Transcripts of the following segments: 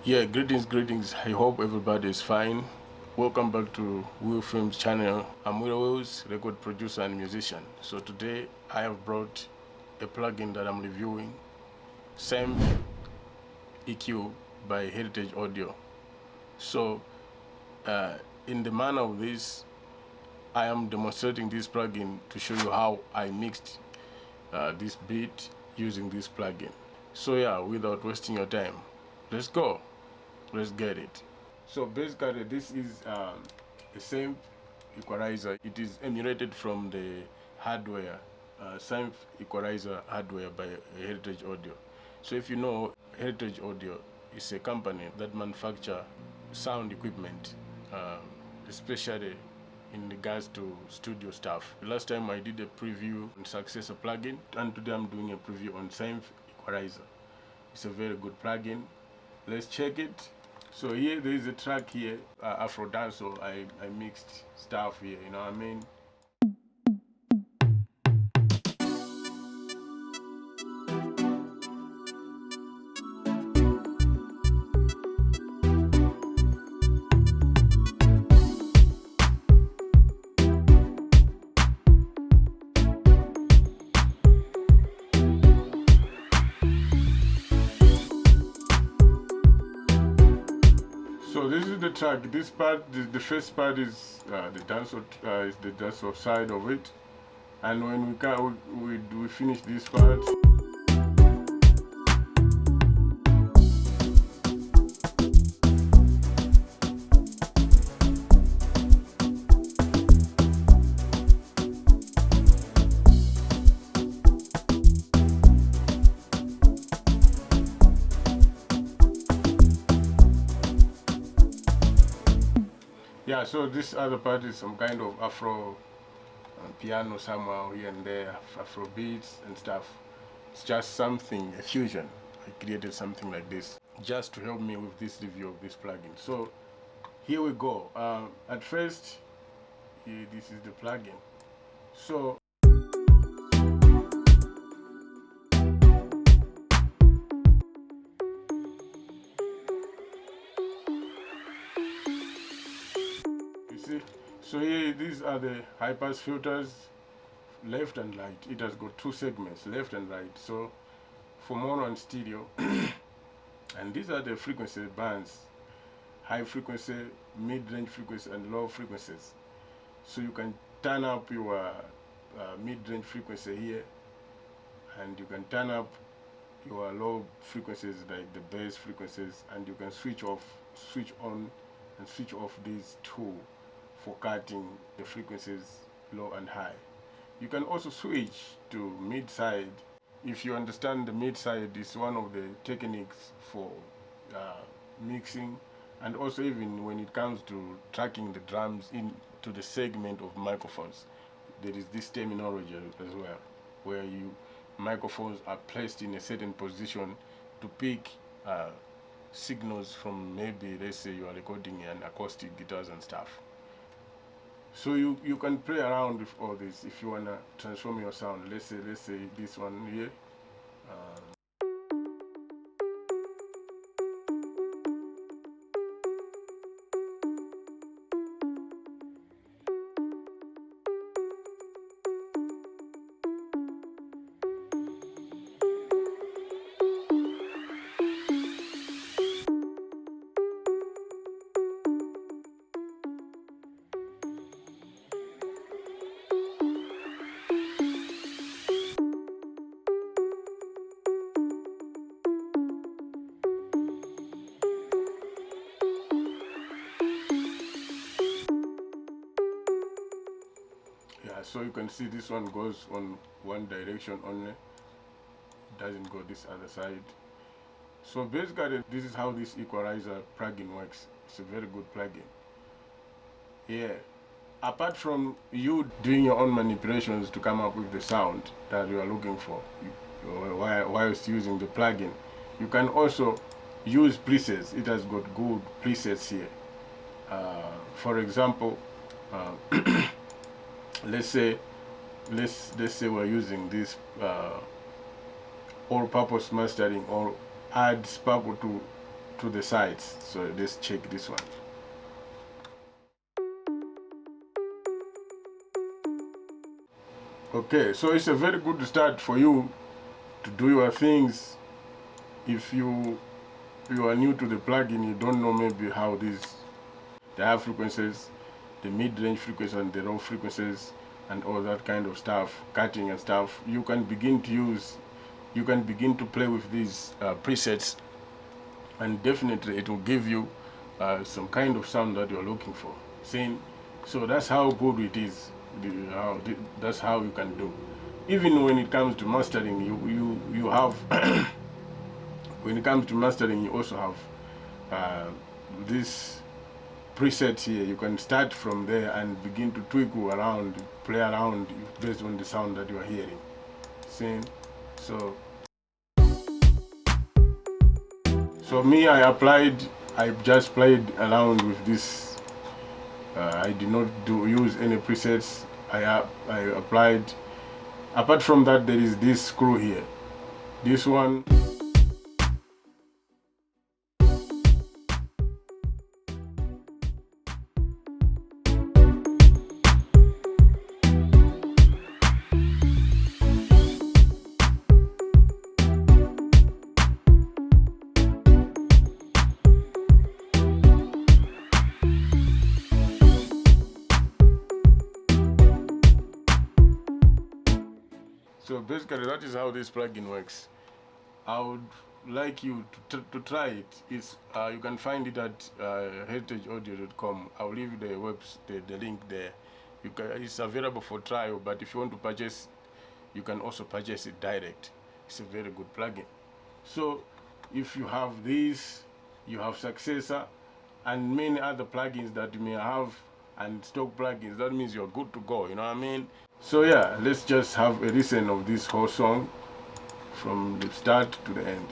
Yeah, greetings. I hope everybody is fine. Welcome back to Will Films channel. I'm Will's record producer and musician. So today I have brought a plugin that I'm reviewing, Symp EQ by Heritage Audio. So in the manner of this, I am demonstrating this plugin to show you how I mixed this beat using this plugin. So yeah, without wasting your time, let's go. Let's get it. So basically, this is the same equalizer. It is emulated from the hardware, same equalizer hardware by Heritage Audio. So if you know, Heritage Audio is a company that manufacture sound equipment, especially in regards to studio stuff. The last time I did a preview on Successor plugin, and today I'm doing a preview on Symp equalizer. It's a very good plugin. Let's check it. So here there is a track here, Afro Dancehall. I mixed stuff here, you know what I mean? So this is the track. This part, the first part is the dancehall side of it, and when we finish this part. Yeah, so this other part is some kind of Afro piano somewhere here and there, Afro beats and stuff. It's just something, a fusion. I created something like this just to help me with this review of this plugin. So here we go. At first, this is the plugin. So you see, so here these are the high pass filters, left and right. It has got two segments, left and right. So for mono and stereo, and these are the frequency bands: high frequency, mid-range frequency, and low frequencies. So you can turn up your mid-range frequency here, and you can turn up your low frequencies like the bass frequencies, and you can switch on and switch off these two for cutting the frequencies low and high. You can also switch to mid side. If you understand, the mid side is one of the techniques for mixing, and also even when it comes to tracking the drums into the segment of microphones, there is this terminology as well, where microphones are placed in a certain position to pick signals from, maybe let's say you are recording an acoustic guitars and stuff. So you can play around with all this if you wanna transform your sound. Let's say this one here. Yeah, so you can see this one goes on one direction only, it doesn't go this other side. So basically this is how this equalizer plugin works. It's a very good plugin. Yeah, apart from you doing your own manipulations to come up with the sound that you are looking for, whilst using the plugin, you can also use presets. It has got good presets here. For example, let's say we're using this all-purpose mastering, or add sparkle to to the sides. So let's check this one. Okay, so it's a very good start for you to do your things. If you are new to the plugin, you don't know maybe how the high frequencies, the mid-range frequencies and the low frequencies and all that kind of stuff, cutting and stuff, you can begin to play with these presets, and definitely it will give you some kind of sound that you're looking for. See? So that's how good it is. That's how you can do. Even when it comes to mastering, you have when it comes to mastering, you also have this preset here. You can start from there and begin to twinkle around, play around based on the sound that you are hearing. See? So me, I just played around with this. I did not use any presets. I applied. Apart from that, there is this screw here. This one. So basically that is how this plugin works. I would like you to try it. You can find it at heritageaudio.com. I'll leave the link there. It's available for trial, but if you want to purchase, you can also purchase it direct. It's a very good plugin. So if you have this, you have Successor and many other plugins that you may have, and stock plugins, that means you're good to go, you know what I mean? So yeah, let's just have a listen of this whole song from the start to the end.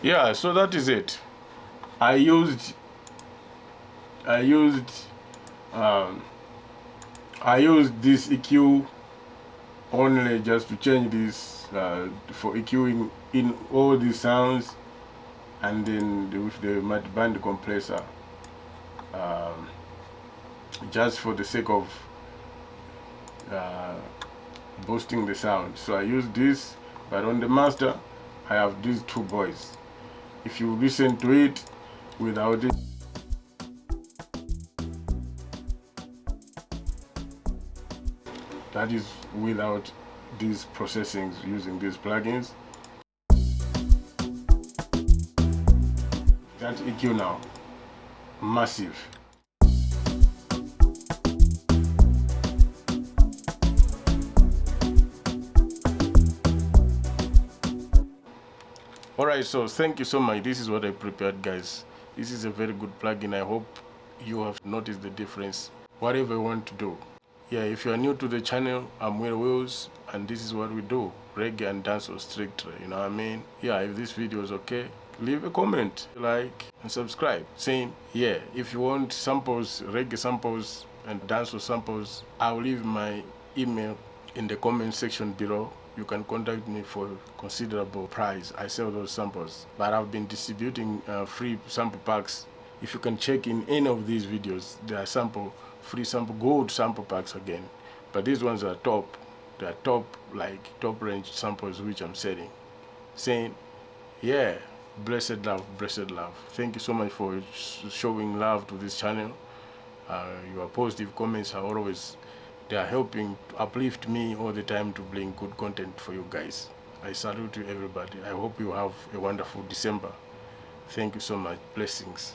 Yeah, so that is it. I used this EQ only just to change this for EQing in all these sounds, and then with the multi-band compressor, just for the sake of boosting the sound. So I use this, but on the master I have these two boys. If you listen to it without it, that is without these processings using these plugins. That EQ now, massive. Alright, so thank you so much. This is what I prepared, guys. This is a very good plugin. I hope you have noticed the difference, whatever you want to do. Yeah, if you are new to the channel, I'm Will Wills, and this is what we do, reggae and dancehall strictly, you know what I mean? Yeah, if this video is okay, leave a comment, like, and subscribe. Same, yeah, if you want samples, reggae samples and dancehall samples, I'll leave my email in the comment section below. You can contact me for considerable price. I sell those samples, but I've been distributing free sample packs. If you can check in any of these videos, there are free gold sample packs again, but these ones are top. They are top range samples which I'm selling. Saying, yeah, blessed love. Thank you so much for showing love to this channel. Your positive comments are always They are helping to uplift me all the time to bring good content for you guys. I salute you, everybody. I hope you have a wonderful December. Thank you so much. Blessings.